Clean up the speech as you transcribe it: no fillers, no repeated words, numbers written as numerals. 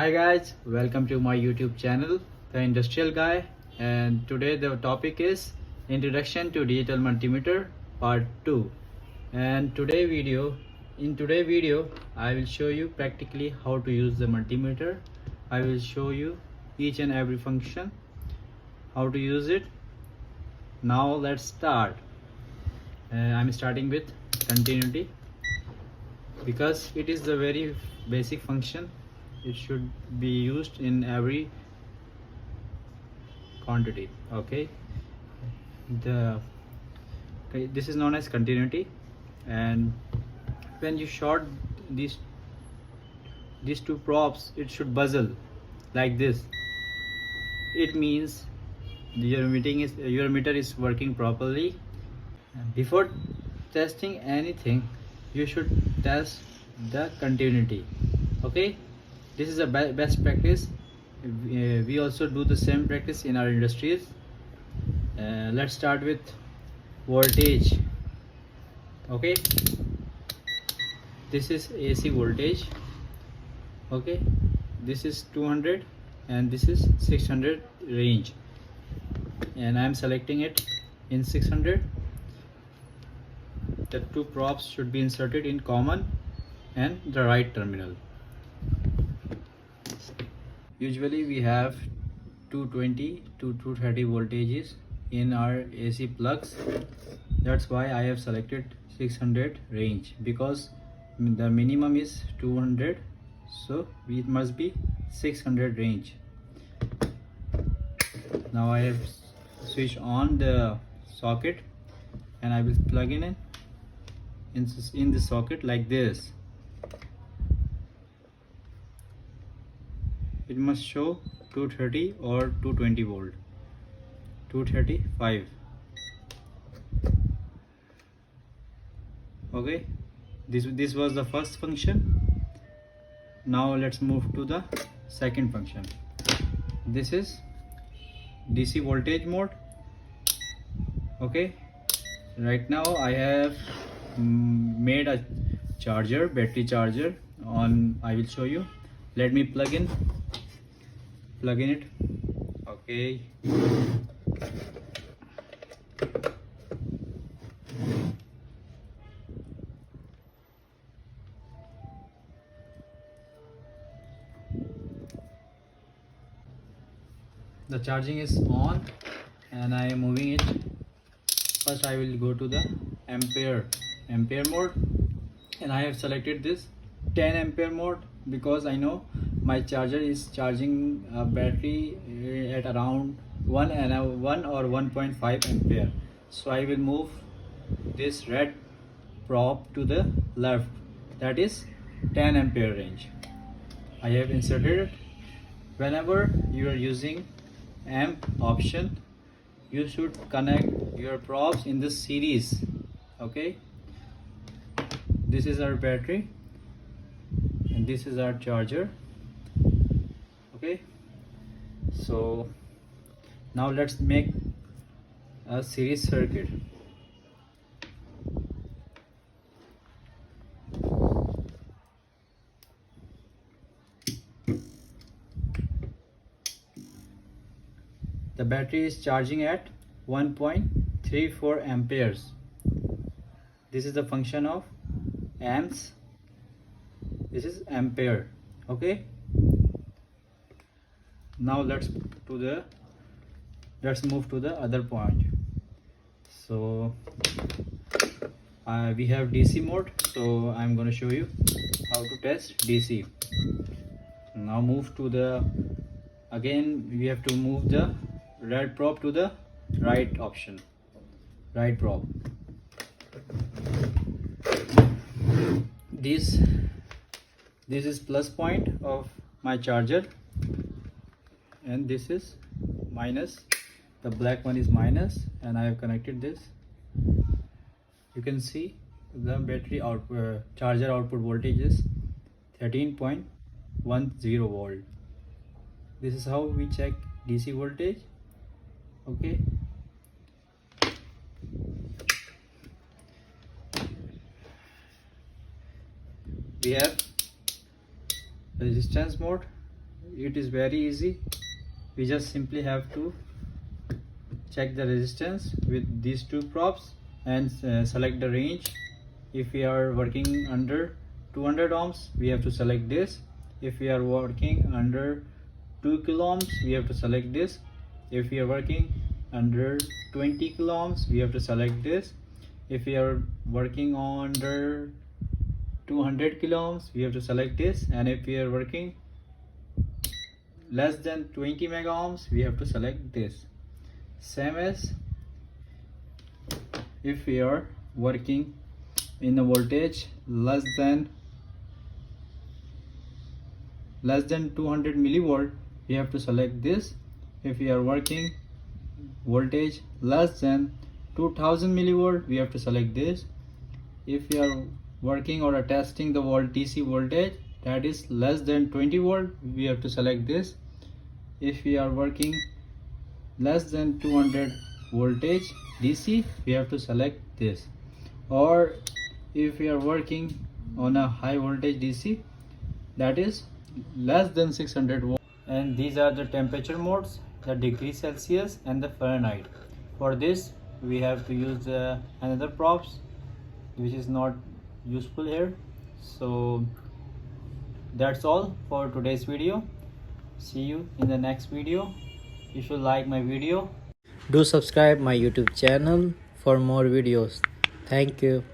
Hi guys, welcome to my YouTube channel, The Industrial Guy, and today the topic is Introduction to Digital Multimeter Part 2. And in today's video, I will show you practically how to use the multimeter. I will show you each and every function, how to use it. Now let's start. I'm starting with continuity because it is the very basic function. It should be used in every quantity. Okay, this is known as continuity, and when you short these two probes, it should buzzle like this. It means your meter is working properly. Before testing anything, you should test the continuity. Okay, this is a best practice. We also do the same practice in our industries. Let's start with voltage. Okay, this is AC voltage. Okay, this is 200 and this is 600 range, and I am selecting it in 600. The two probes should be inserted in common and the right terminal. Usually we have 220 to 230 voltages in our AC plugs. That's why I have selected 600 range, because the minimum is 200, so it must be 600 range. Now I have switched on the socket and I will plug in the socket like this. It must show 230 or 220 volt, 235. Okay, this was the first function. Now let's move to the second function. This is DC voltage mode. Okay, right now I have made a battery charger on. I will show you. Let me plug in it. Okay, the charging is on and I am moving it. First I will go to the ampere mode, and I have selected this 10 ampere mode because I know my charger is charging a battery at around 1 or 1.5 ampere. So I will move this red probe to the left, that is 10 ampere range. I have inserted it. Whenever you are using amp option, you should connect your probes in this series. Okay, this is our battery and this is our charger. Okay, so now let's make a series circuit. The battery is charging at 1.34 amperes. This is the function of amps. This is ampere. Okay, now let's move to the other point. So we have DC mode, so I'm going to show you how to test DC. Now move to the, again we have to move the red probe to the right option, right probe. This is plus point of my charger and this is minus. The black one is minus, and I have connected this. You can see the battery charger output voltage is 13.10 volt. This is how we check DC voltage. Okay, we have resistance mode. it is very easy. We just simply have to check the resistance with these two props and select the range. If we are working under 200 ohms, we have to select this. If we are working under 2 kilo ohms, we have to select this. If we are working under 20 kilo ohms, we have to select this. If we are working under 200 kilo ohms, we have to select this. And if we are working less than 20 mega ohms, we have to select this. Same as if we are working in a voltage less than 200 millivolt, we have to select this. If we are working voltage less than 2000 millivolt, we have to select this. If we are working or testing the DC voltage that is less than 20 volt, we have to select this. If we are working less than 200 voltage DC, we have to select this. Or if we are working on a high voltage DC that is less than 600 volt. And these are the temperature modes, the degree Celsius and the Fahrenheit. For this we have to use another props which is not useful here. So that's all for today's video. See you in the next video. If you like my video, Do subscribe my YouTube channel for more videos. Thank you.